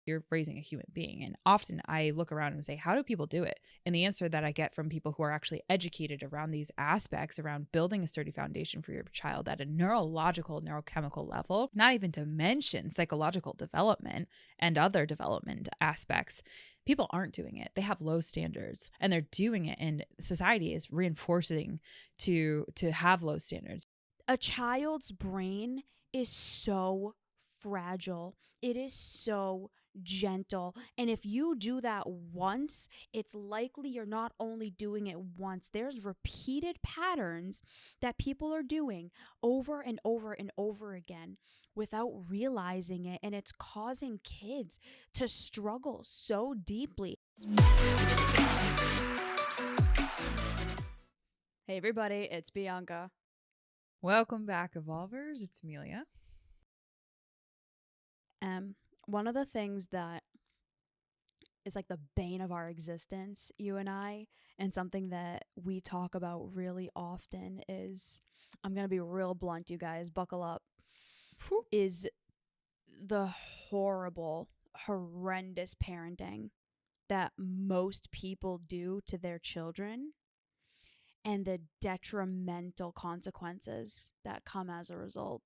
You're raising a human being. And often I look around and say, how do people do it? And the answer that I get from people who are actually educated around these aspects, around building a sturdy foundation for your child at a neurological, neurochemical level, not even to mention psychological development and other development aspects, people aren't doing it. They have low standards and they're doing it. And society is reinforcing to have low standards. A child's brain is so fragile. It is so gentle. And if you do that once, it's likely you're not only doing it once, there's repeated patterns that people are doing over and over and over again without realizing it. And it's causing kids to struggle so deeply. Hey, everybody, it's Bianca. Welcome back, Evolvers. It's Emilia. One of the things that is like the bane of our existence, you and I, and something that we talk about really often is, I'm going to be real blunt, you guys, buckle up, is the horrible, horrendous parenting that most people do to their children and the detrimental consequences that come as a result.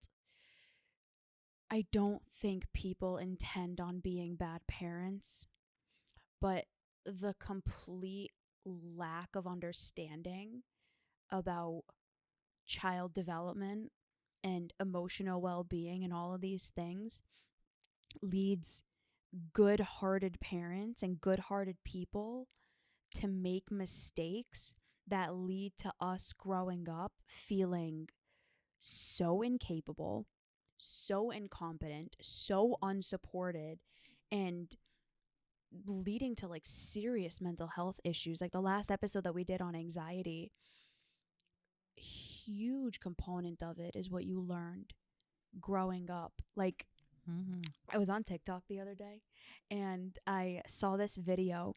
I don't think people intend on being bad parents, but the complete lack of understanding about child development and emotional well-being and all of these things leads good-hearted parents and good-hearted people to make mistakes that lead to us growing up feeling so incapable, so incompetent, so unsupported, and leading to like serious mental health issues. Like the last episode that we did on anxiety, huge component of it is what you learned growing up. Like I was on TikTok the other day and I saw this video,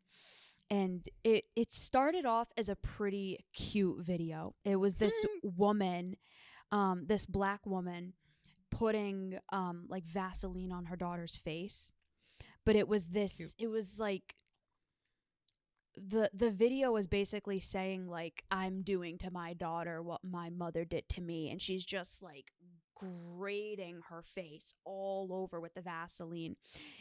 and it started off as a pretty cute video. It was this woman, this black woman, putting like Vaseline on her daughter's face. But it was this cute. It was like the video was basically saying like, I'm doing to my daughter what my mother did to me, and she's just like grating her face all over with the Vaseline.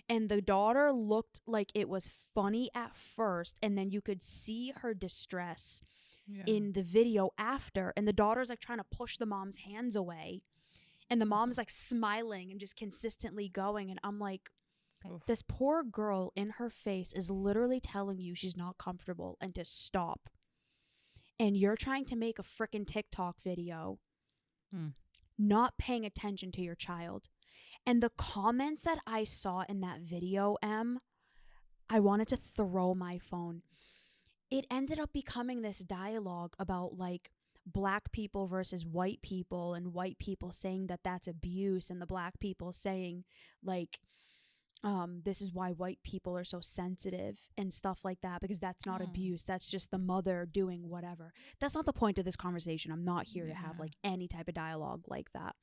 And the daughter looked like it was funny at first, and then you could see her distress in the video after, and the daughter's like trying to push the mom's hands away. And the mom's like smiling and just consistently going. And I'm like, this poor girl in her face is literally telling you she's not comfortable and to stop. And you're trying to make a freaking TikTok video, not paying attention to your child. And the comments that I saw in that video, I wanted to throw my phone. It ended up becoming this dialogue about like black people versus white people, and white people saying that that's abuse, and the black people saying like this is why white people are so sensitive and stuff like that, because that's not abuse, that's just the mother doing whatever. That's not the point of this conversation. I'm not here to have like any type of dialogue like that.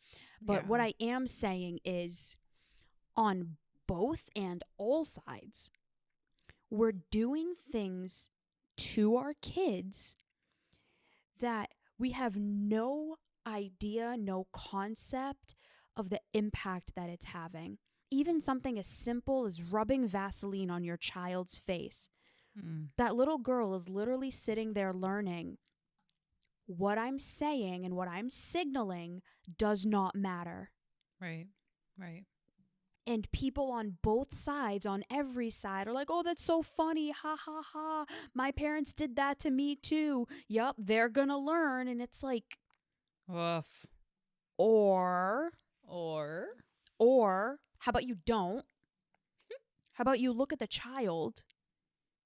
But what I am saying is, on both and all sides, we're doing things to our kids that we have no idea, no concept of the impact that it's having. Even something as simple as rubbing Vaseline on your child's face. That little girl is literally sitting there learning what I'm saying and what I'm signaling does not matter. Right. And people on both sides, on every side, are like, oh, that's so funny. Ha, ha, ha. My parents did that to me too. Yup, they're going to learn. And it's like, woof. Or, how about you don't? How about you look at the child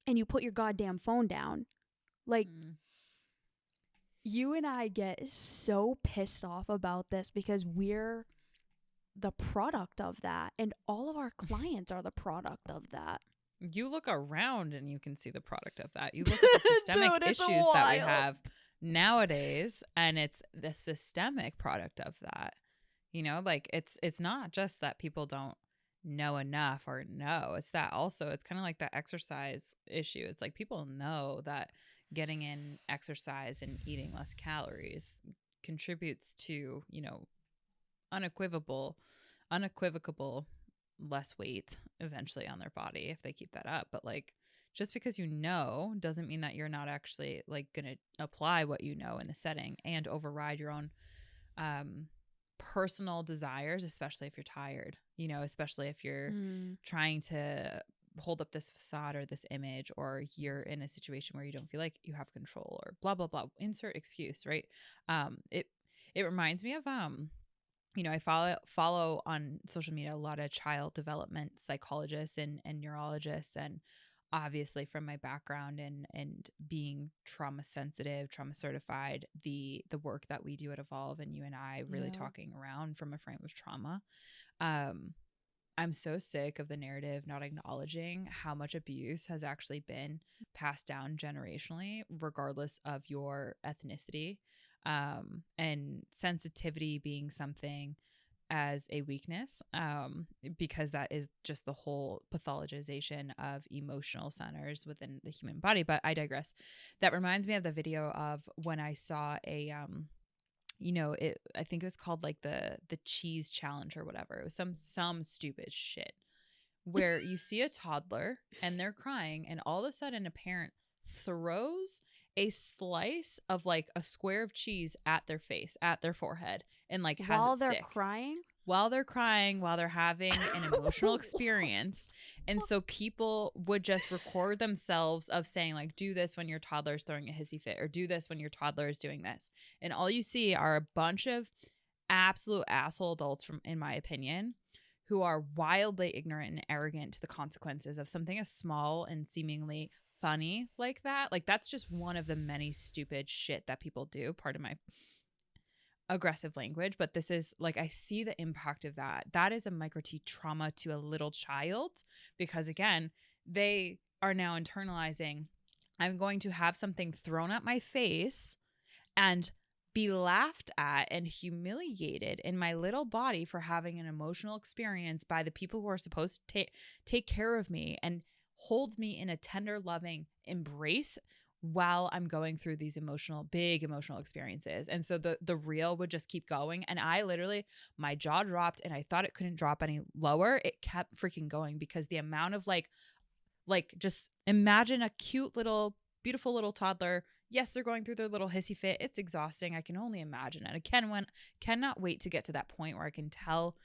and you put your goddamn phone down? Like, you and I get so pissed off about this because we're the product of that, and all of our clients are the product of that. You look around and you can see the product of that. You look at the systemic issues that we have nowadays, and it's the systemic product of that. You know, like it's not just that people don't know enough or no. It's that also, it's kind of like that exercise issue. It's like people know that getting in exercise and eating less calories contributes to, unequivocal unequivocal less weight eventually on their body if they keep that up. But like, just because you know doesn't mean that you're not actually like going to apply what you know in the setting and override your own um personal desires, especially if you're tired, especially if you're Mm. trying to hold up this facade or this image, or you're in a situation where you don't feel like you have control, or blah blah blah, insert excuse, right? It reminds me of I follow on social media a lot of child development psychologists and neurologists, and obviously from my background and being trauma sensitive, trauma certified, the work that we do at Evolve, and you and I really Yeah. talking around from a frame of trauma. Um, I'm so sick of the narrative not acknowledging how much abuse has actually been passed down generationally, regardless of your ethnicity, and sensitivity being something as a weakness, because that is just the whole pathologization of emotional centers within the human body. But I digress. That reminds me of the video of when I saw I think it was called like the cheese challenge or whatever. It was some stupid shit where you see a toddler and they're crying, and all of a sudden a parent throws a slice of like a square of cheese at their face, at their forehead, and like has it While they're stick crying? while they're crying, while they're having an emotional experience. And so people would just record themselves of saying like, do this when your toddler is throwing a hissy fit, or do this when your toddler is doing this. And all you see are a bunch of absolute asshole adults, from in my opinion, who are wildly ignorant and arrogant to the consequences of something as small and seemingly funny like that. Like, that's just one of the many stupid shit that people do. Part of my aggressive language, but this is like, I see the impact of that. That is a micro T trauma to a little child, because again, they are now internalizing, I'm going to have something thrown at my face and be laughed at and humiliated in my little body for having an emotional experience by the people who are supposed to take care of me and hold me in a tender, loving embrace while I'm going through these big emotional experiences. And so the reel would just keep going. And I literally, my jaw dropped and I thought it couldn't drop any lower. It kept freaking going, because the amount of like just imagine a cute little, beautiful little toddler. Yes, they're going through their little hissy fit. It's exhausting. I can only imagine it. I cannot wait to get to that point where I can tell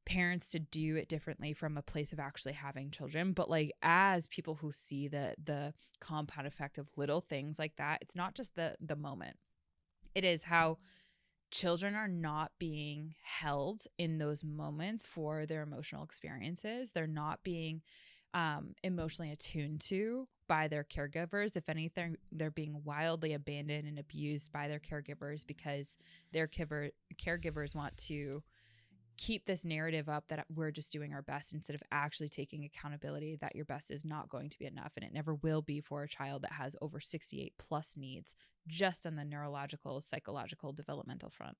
parents to do it differently from a place of actually having children. But like, as people who see the compound effect of little things like that, it's not just the moment. It is how children are not being held in those moments for their emotional experiences. They're not being emotionally attuned to by their caregivers. If anything, they're being wildly abandoned and abused by their caregivers, because their caregivers want to keep this narrative up that we're just doing our best, instead of actually taking accountability that your best is not going to be enough, and it never will be for a child that has over 68 plus needs, just on the neurological, psychological, developmental front.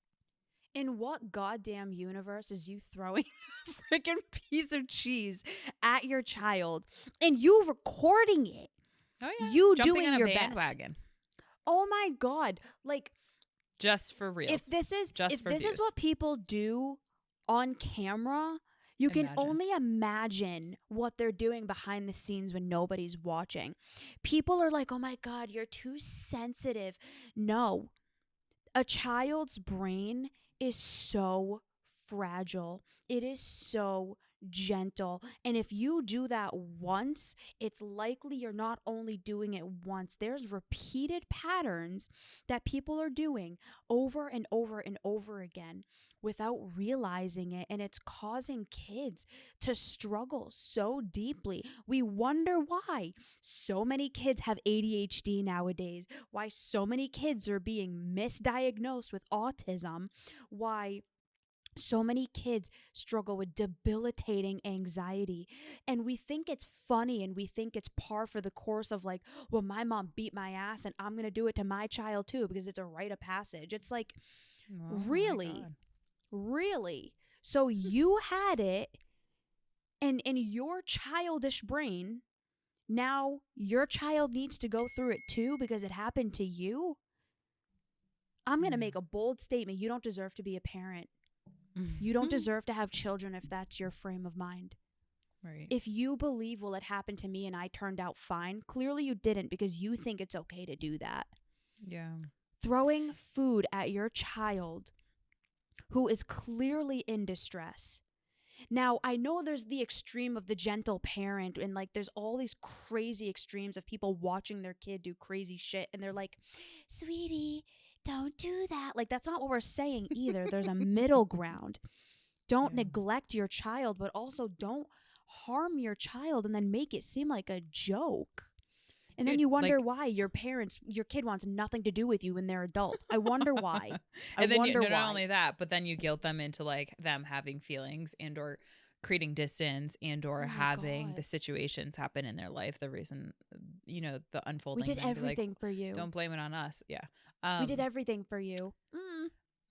In what goddamn universe is you throwing a freaking piece of cheese at your child and you recording it? Oh yeah, You jumping doing on a your bandwagon. best. Oh my God. Like, Just for reals. if this is views. what people do on camera, you can only imagine what they're doing behind the scenes when nobody's watching. People are like, "Oh my God, you're too sensitive." No. A child's brain is so fragile. It is so gentle. And if you do that once, it's likely you're not only doing it once, there's repeated patterns that people are doing over and over and over again without realizing it. And it's causing kids to struggle so deeply. We wonder why so many kids have ADHD nowadays, why so many kids are being misdiagnosed with autism, why so many kids struggle with debilitating anxiety. And we think it's funny and we think it's par for the course of like, well, my mom beat my ass and I'm going to do it to my child too because it's a rite of passage. It's like, really? Really? So you had it And in your childish brain, now your child needs to go through it too because it happened to you. I'm going to make a bold statement. You don't deserve to be a parent. You don't deserve to have children if that's your frame of mind. Right. If you believe, well, it happened to me and I turned out fine, clearly you didn't because you think it's okay to do that. Yeah. Throwing food at your child who is clearly in distress. Now, I know there's the extreme of the gentle parent, and like there's all these crazy extremes of people watching their kid do crazy shit, and they're like, sweetie, don't do that. Like, that's not what we're saying either. There's a middle ground. Don't neglect your child, but also don't harm your child and then make it seem like a joke. And then Dude, you wonder like, why your kid wants nothing to do with you when they're adult. I wonder why. and then wonder not why. only that, but then you guilt them into like them having feelings and or creating distance and or Oh my having God. the situations happen in their life. The reason, the unfolding. We did thing, be like, everything for you. don't blame it on us. Yeah. We did everything for you.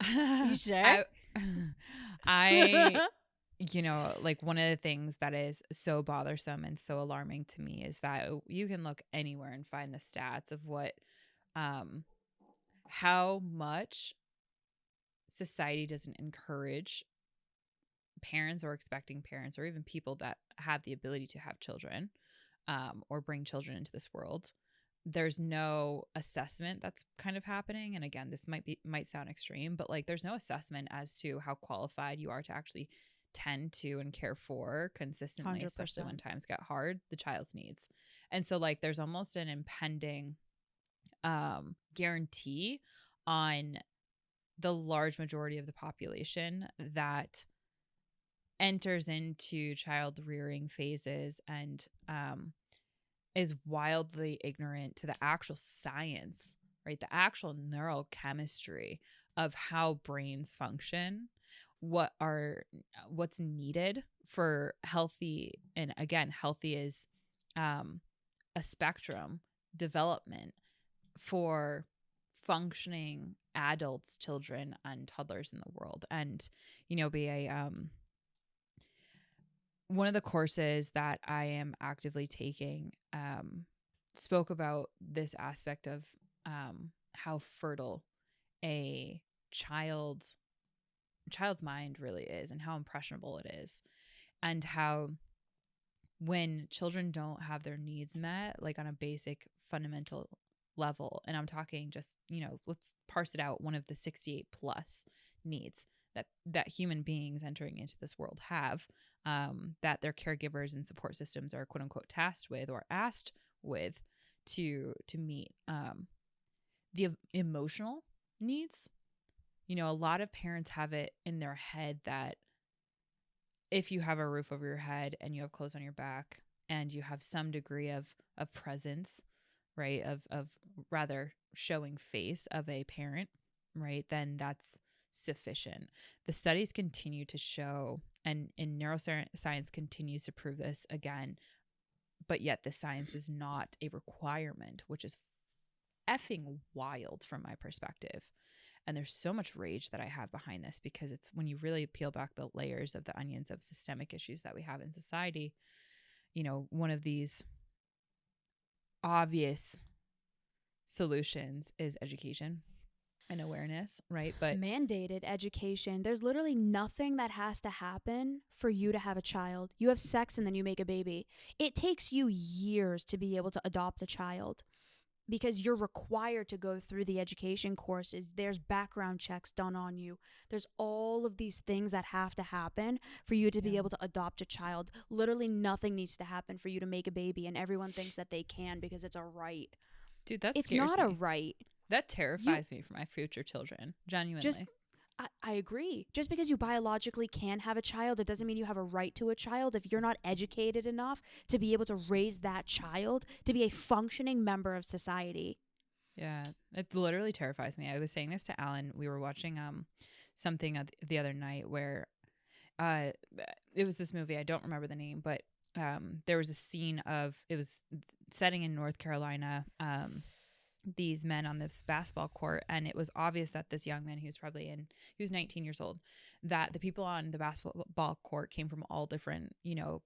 You sure? I like one of the things that is so bothersome and so alarming to me is that you can look anywhere and find the stats of what, how much society doesn't encourage parents or expecting parents or even people that have the ability to have children, or bring children into this world. There's no assessment that's kind of happening. And again, this might sound extreme, but like there's no assessment as to how qualified you are to actually tend to and care for consistently, 100%. especially when times get hard, the child's needs. And so like there's almost an impending guarantee on the large majority of the population that enters into child rearing phases and is wildly ignorant to the actual science, right? The actual neurochemistry of how brains function, what's needed for healthy, and again, healthy is a spectrum development for functioning adults, children, and toddlers in the world. And be a one of the courses that I am actively taking spoke about this aspect of how fertile a child's mind really is and how impressionable it is, and how when children don't have their needs met, like on a basic fundamental level, and I'm talking just, let's parse it out, one of the 68 plus needs that human beings entering into this world have, that their caregivers and support systems are quote unquote tasked with or asked with to meet, the emotional needs. A lot of parents have it in their head that if you have a roof over your head and you have clothes on your back and you have some degree of presence, right, of rather showing face of a parent, right, then that's sufficient. The studies continue to show, and neuroscience continues to prove this again, but yet the science is not a requirement, which is effing wild from my perspective. And there's so much rage that I have behind this, because it's when you really peel back the layers of the onions of systemic issues that we have in society, one of these obvious solutions is education and awareness, right? But mandated education. There's literally nothing that has to happen for you to have a child. You have sex and then you make a baby. It takes you years to be able to adopt a child, because you're required to go through the education courses. There's background checks done on you. There's all of these things that have to happen for you to be able to adopt a child. Literally nothing needs to happen for you to make a baby, and everyone thinks that they can because it's a right. Dude, that it's scares not me. a right. That terrifies me for my future children, genuinely. I agree. Just because you biologically can have a child, it doesn't mean you have a right to a child if you're not educated enough to be able to raise that child to be a functioning member of society. Yeah, it literally terrifies me. I was saying this to Alan. We were watching something the other night where it was this movie. I don't remember the name, but there was a scene of, it was setting in North Carolina, these men on this basketball court, and it was obvious that this young man, he was 19 years old, that the people on the basketball court came from all different,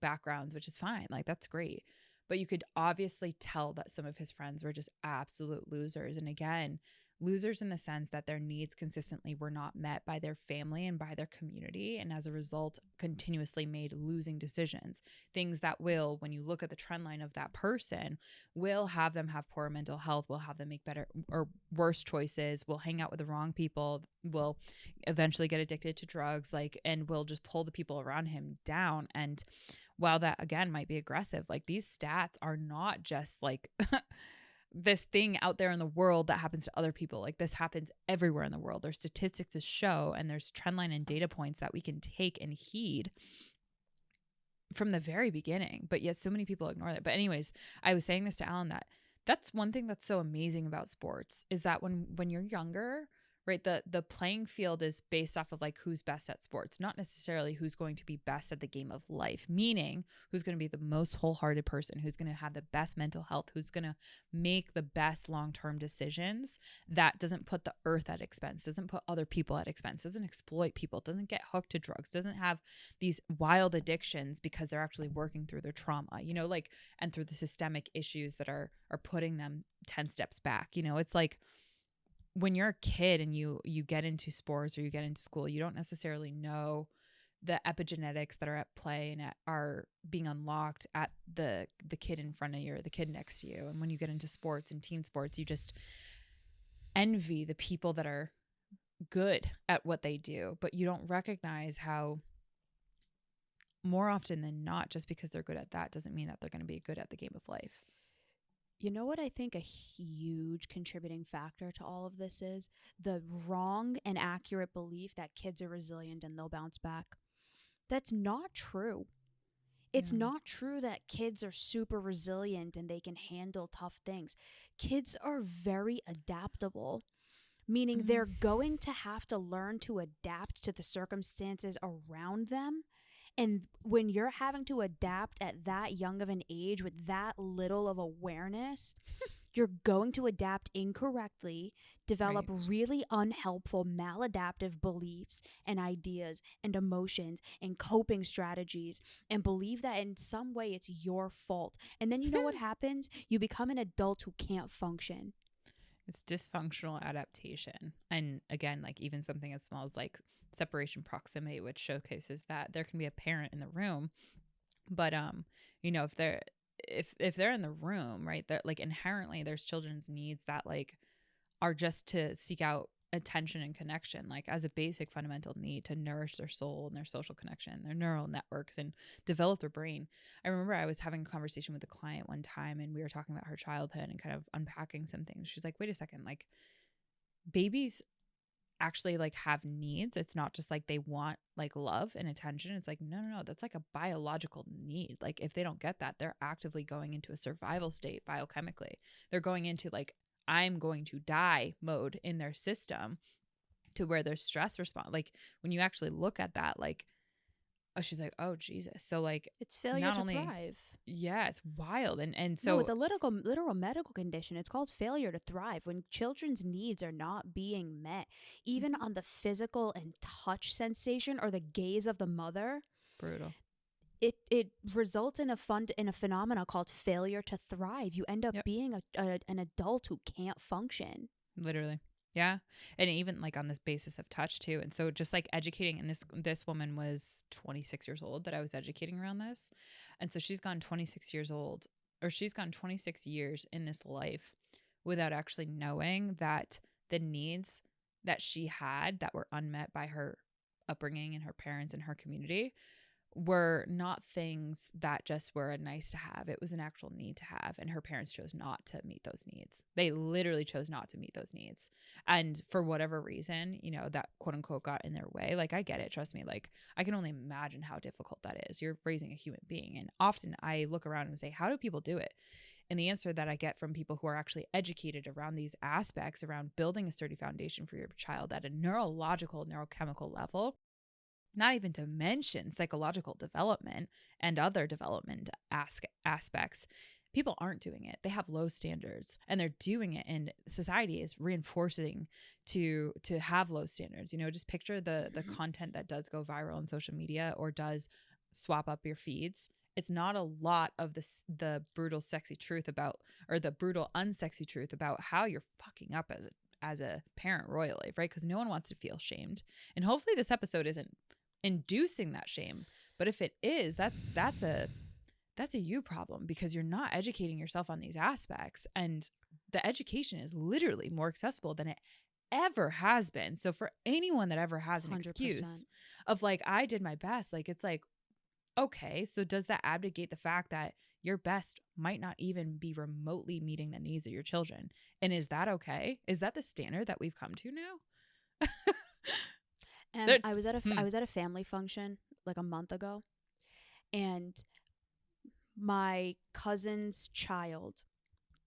backgrounds, which is fine. Like, that's great. But you could obviously tell that some of his friends were just absolute losers. And again, losers in the sense that their needs consistently were not met by their family and by their community. And as a result, continuously made losing decisions. Things that will, when you look at the trend line of that person, will have them have poor mental health, will have them make better or worse choices, will hang out with the wrong people, will eventually get addicted to drugs, and will just pull the people around him down. And while that again might be aggressive, like, these stats are not just like this thing out there in the world that happens to other people. Like, this happens everywhere in the world. There's statistics to show, and there's trendline and data points that we can take and heed from the very beginning. But yet so many people ignore that. But anyways, I was saying this to Alan, that's one thing that's so amazing about sports, is that when you're younger, right, the playing field is based off of like who's best at sports, not necessarily who's going to be best at the game of life, meaning who's going to be the most wholehearted person, who's going to have the best mental health, who's going to make the best long-term decisions, that doesn't put the earth at expense, doesn't put other people at expense, doesn't exploit people, doesn't get hooked to drugs, doesn't have these wild addictions because they're actually working through their trauma, and through the systemic issues that are putting them 10 steps back. It's like, when you're a kid and you get into sports or you get into school, you don't necessarily know the epigenetics that are at play and are being unlocked at the kid in front of you or the kid next to you. And when you get into sports and team sports, you just envy the people that are good at what they do, but you don't recognize how more often than not, just because they're good at that doesn't mean that they're going to be good at the game of life. You know what I think a huge contributing factor to all of this is? The wrong and accurate belief that kids are resilient and they'll bounce back. That's not true. It's not true that kids are super resilient and they can handle tough things. Kids are very adaptable, meaning they're going to have to learn to adapt to the circumstances around them. And when you're having to adapt at that young of an age with that little of awareness, you're going to adapt incorrectly, develop really unhelpful, maladaptive beliefs and ideas and emotions and coping strategies, and believe that in some way it's your fault. And then you know what happens? You become an adult who can't function. It's dysfunctional adaptation. And again, like, even something as small as like separation proximity, which showcases that there can be a parent in the room, but if they're in the room, right, that like inherently there's children's needs that like are just to seek out attention and connection, like as a basic fundamental need to nourish their soul and their social connection, their neural networks, and develop their brain. I remember I was having a conversation with a client one time, and we were talking about her childhood and kind of unpacking some things. She's like, wait a second, like, babies actually like have needs. It's not just like they want like love and attention. It's like, no, that's like a biological need. Like, if they don't get that, they're actively going into a survival state biochemically. They're going into like, I'm going to die mode in their system, to where there's stress response. Like, when you actually look at that, like, oh, she's like, oh Jesus. So like, it's failure to thrive. Yeah, it's wild. And so no, it's a literal medical condition. It's called failure to thrive. When children's needs are not being met, even on the physical and touch sensation or the gaze of the mother, brutal. It results in a phenomena called failure to thrive. You end up being an adult who can't function. Literally. Yeah. And even like on this basis of touch too. And so just like educating, and this woman was 26 years old that I was educating around this. And so she's gone 26 years in this life without actually knowing that the needs that she had that were unmet by her upbringing and her parents and her community were not things that just were a nice to have. It was an actual need to have. And her parents chose not to meet those needs. They literally chose not to meet those needs. And for whatever reason, that quote unquote got in their way. Like, I get it. Trust me. Like, I can only imagine how difficult that is. You're raising a human being. And often I look around and say, how do people do it? And the answer that I get from people who are actually educated around these aspects, around building a sturdy foundation for your child at a neurological, neurochemical level, not even to mention psychological development and other development aspects, people aren't doing it. They have low standards and they're doing it, and society is reinforcing to have low standards. You know, just picture the content that does go viral on social media or does swap up your feeds. It's not a lot of the brutal sexy truth about, or the brutal unsexy truth about how you're fucking up as a parent royally, right? Because no one wants to feel shamed. And hopefully this episode isn't inducing that shame. But if it is, that's a you problem, because you're not educating yourself on these aspects, and the education is literally more accessible than it ever has been. So for anyone that ever has an 100%. excuse of like, I did my best, like, it's like, okay, so does that abdicate the fact that your best might not even be remotely meeting the needs of your children? And is that okay? Is that the standard that we've come to now? I was at a family function like a month ago, and my cousin's child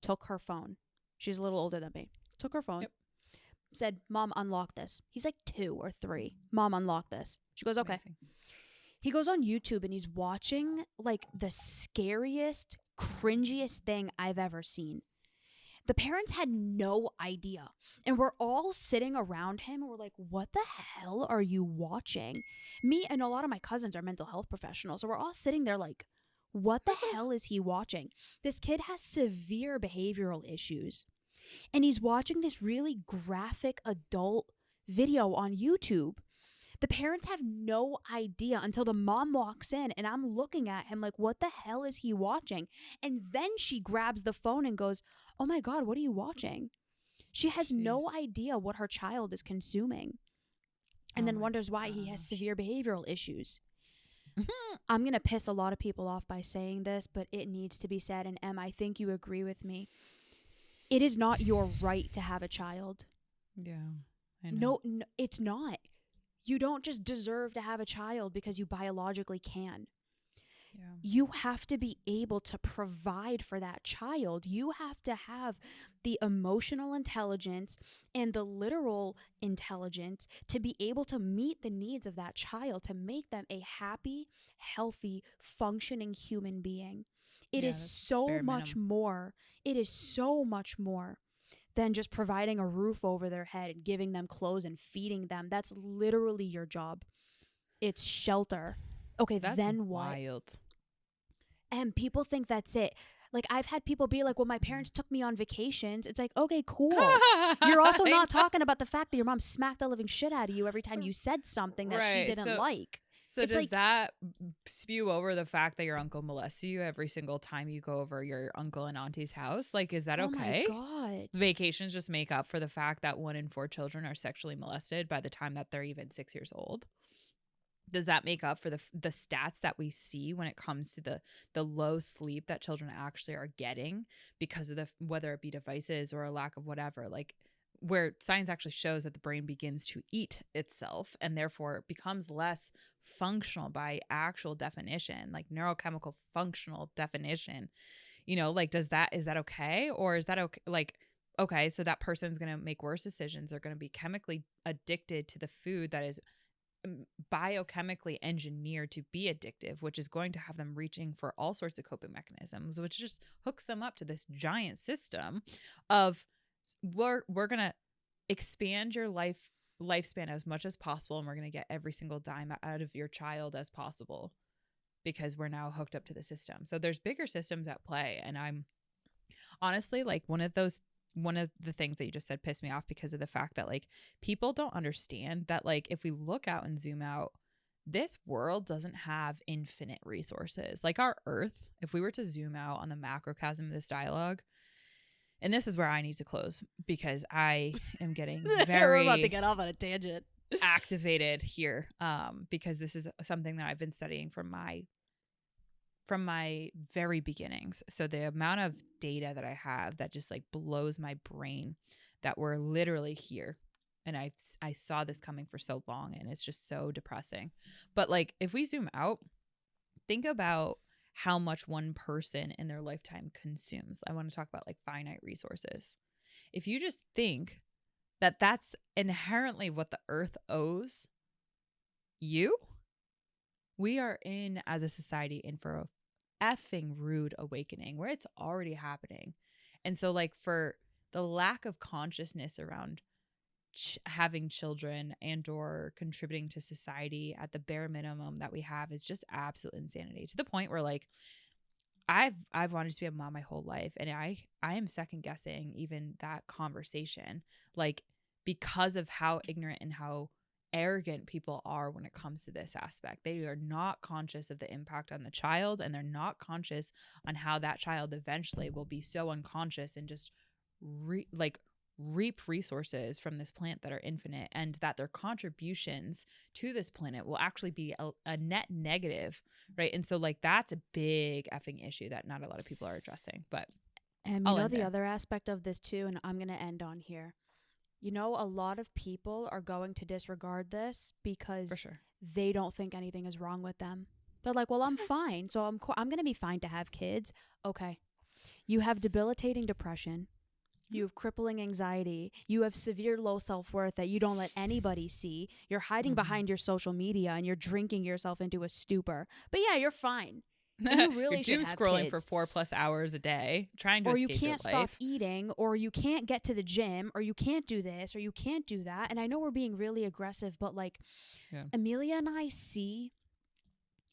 took her phone. She's a little older than me. Took her phone. Yep. Said, "Mom, unlock this." He's like 2 or 3. "Mom, unlock this." She goes, "Okay." Amazing. He goes on YouTube and he's watching like the scariest, cringiest thing I've ever seen. The parents had no idea. And we're all sitting around him and we're like, "What the hell are you watching?" Me and a lot of my cousins are mental health professionals. So we're all sitting there like, what the hell is he watching? This kid has severe behavioral issues. And he's watching this really graphic adult video on YouTube. The parents have no idea until the mom walks in, and I'm looking at him like, what the hell is he watching? And then she grabs the phone and goes, "Oh my God, what are you watching?" She has no idea what her child is consuming, and then wonders why he has severe behavioral issues. I'm going to piss a lot of people off by saying this, but it needs to be said. And Em, I think you agree with me. It is not your right to have a child. Yeah, I know. No, it's not. You don't just deserve to have a child because you biologically can. Yeah. You have to be able to provide for that child. You have to have the emotional intelligence and the literal intelligence to be able to meet the needs of that child, to make them a happy, healthy, functioning human being. It is so much more. It is so much more than just providing a roof over their head and giving them clothes and feeding them. That's literally your job. It's shelter. Okay, that's then what? Wild. And people think that's it. Like, I've had people be like, "Well, my parents took me on vacations." It's like, okay, cool. You're also not talking about the fact that your mom smacked the living shit out of you every time you said something that she didn't like. So does that spew over the fact that your uncle molests you every single time you go over your uncle and auntie's house? Like, is that okay? Oh my God. Vacations just make up for the fact that 1 in 4 children are sexually molested by the time that they're even 6 years old. Does that make up for the stats that we see when it comes to the low sleep that children actually are getting because of whether it be devices or a lack of whatever, like where science actually shows that the brain begins to eat itself and therefore it becomes less functional by actual definition, like neurochemical functional definition, you know, like is that okay? Or is that okay? Like, okay, so that person's going to make worse decisions. They're going to be chemically addicted to the food that is biochemically engineered to be addictive, which is going to have them reaching for all sorts of coping mechanisms, which just hooks them up to this giant system of we're going to expand your lifespan as much as possible, and we're going to get every single dime out of your child as possible because we're now hooked up to the system. So there's bigger systems at play, and I'm honestly like one of the things that you just said pissed me off because of the fact that like people don't understand that like if we look out and zoom out, this world doesn't have infinite resources. Like our Earth, if we were to zoom out on the macrocosm of this dialogue, and this is where I need to close because I am getting very we're about to get off on a tangent. activated here because this is something that I've been studying from my very beginnings. So the amount of data that I have that just like blows my brain that we're literally here. And I saw this coming for so long and it's just so depressing. But like if we zoom out, think about how much one person in their lifetime consumes. I want to talk about like finite resources. If you just think that that's inherently what the earth owes you, we are in as a society in for effing rude awakening where it's already happening. And so like for the lack of consciousness around having children and or contributing to society at the bare minimum that we have is just absolute insanity, to the point where like I've wanted to be a mom my whole life, and I am second guessing even that conversation, like because of how ignorant and how arrogant people are when it comes to this aspect. They are not conscious of the impact on the child, and they're not conscious on how that child eventually will be so unconscious and just reap resources from this plant that are infinite, and that their contributions to this planet will actually be a net negative, right? And so like that's a big effing issue that not a lot of people are addressing. But and you know the other aspect of this too, and I'm going to end on here. You know, a lot of people are going to disregard this because they don't think anything is wrong with them. They're like, well, I'm fine, so I'm going to be fine to have kids. Okay. You have debilitating depression. You have crippling anxiety. You have severe low self-worth that you don't let anybody see. You're hiding behind your social media, and you're drinking yourself into a stupor. But yeah, you're fine. And you really should have scrolling kids. for 4+ hours a day, trying to or escape you can't your life. stop eating, or you can't get to the gym, or you can't do this, or you can't do that. And I know we're being really aggressive, but like Emilia and I see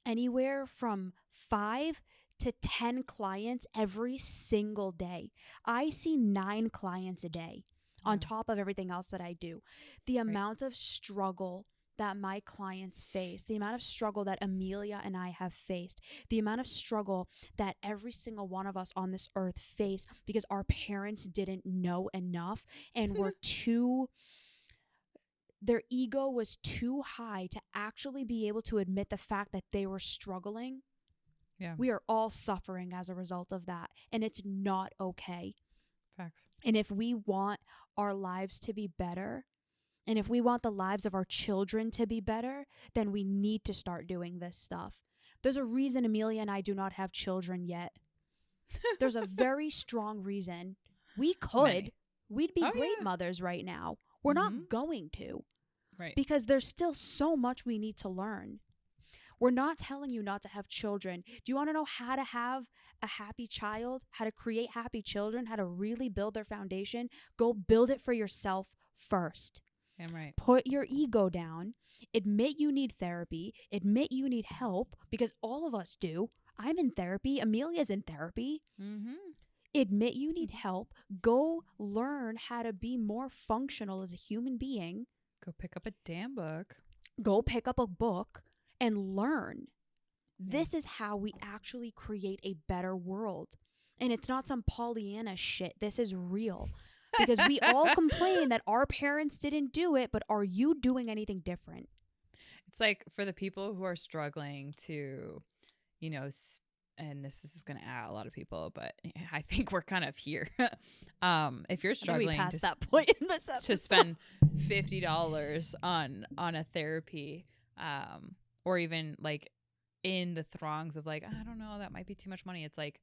anywhere from 5 to 10 clients every single day. I see 9 clients a day on top of everything else that I do. The amount of struggle that my clients face, the amount of struggle that Emilia and I have faced, the amount of struggle that every single one of us on this earth face because our parents didn't know enough and were their ego was too high to actually be able to admit the fact that they were struggling. Yeah. We are all suffering as a result of that, and it's not okay. Facts. And if we want our lives to be better, and if we want the lives of our children to be better, then we need to start doing this stuff. There's a reason Emilia and I do not have children yet. There's a very strong reason. We could. We'd be great mothers right now. We're not going to. Right. Because there's still so much we need to learn. We're not telling you not to have children. Do you want to know how to have a happy child, how to create happy children, how to really build their foundation? Go build it for yourself first. I'm right. Put your ego down. Admit you need therapy. Admit you need help, because all of us do. I'm in therapy. Amelia's in therapy. Admit you need help. Go learn how to be more functional as a human being. Go pick up a damn book. Go pick up a book and learn. This is how we actually create a better world. And it's not some Pollyanna shit. This is real. Because we all complain that our parents didn't do it, but are you doing anything different? It's like for the people who are struggling to, you know, and this is going to add a lot of people, but I think we're kind of here. If you're struggling that point in this episode, to spend $50 on a therapy, or even like in the throngs of like, I don't know, that might be too much money. It's like,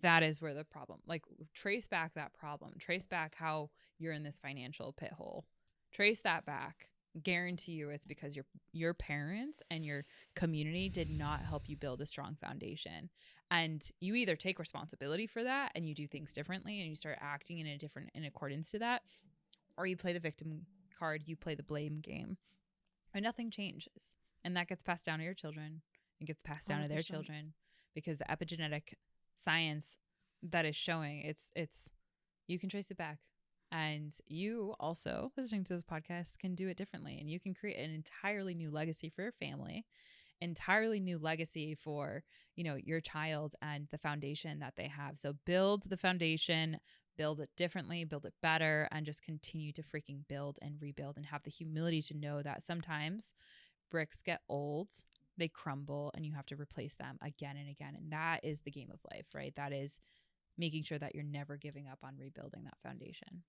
that is where the problem, like trace back that problem, trace back how you're in this financial pit hole, trace that back. Guarantee you it's because your parents and your community did not help you build a strong foundation. And you either take responsibility for that and you do things differently and you start acting in accordance to that, or you play the victim card, you play the blame game, and nothing changes. And that gets passed down to your children. It gets passed down 100%. to their children, because the epigenetic science that is showing it's you can trace it back. And you also, listening to this podcast, can do it differently. And you can create an entirely new legacy for your family, entirely new legacy for, you know, your child and the foundation that they have. So build the foundation, build it differently, build it better, and just continue to freaking build and rebuild, and have the humility to know that sometimes bricks get old, they crumble, and you have to replace them again and again. And that is the game of life, right? That is making sure that you're never giving up on rebuilding that foundation.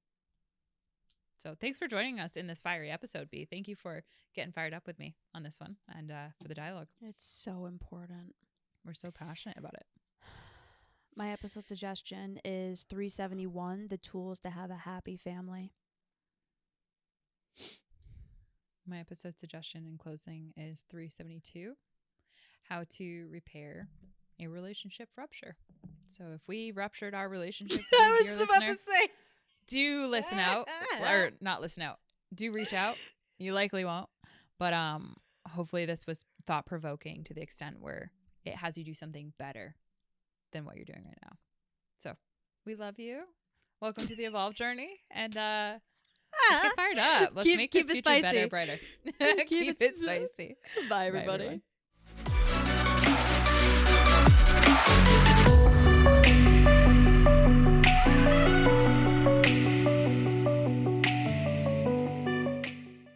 So thanks for joining us in this fiery episode, B. Thank you for getting fired up with me on this one, and for the dialogue. It's so important. We're so passionate about it. My episode suggestion is 371, The Tools to Have a Happy Family. My episode suggestion in closing is 372, How to Repair a relationship rupture. So if we ruptured our relationship, I dear was about listener, to say. do listen out, or not listen out. Do reach out. You likely won't, but hopefully this was thought provoking to the extent where it has you do something better than what you're doing right now. So we love you. Welcome to the Evolve journey, and let's get fired up. Let's make this future better, brighter. Keep it spicy. Bye, everybody. Bye, everyone.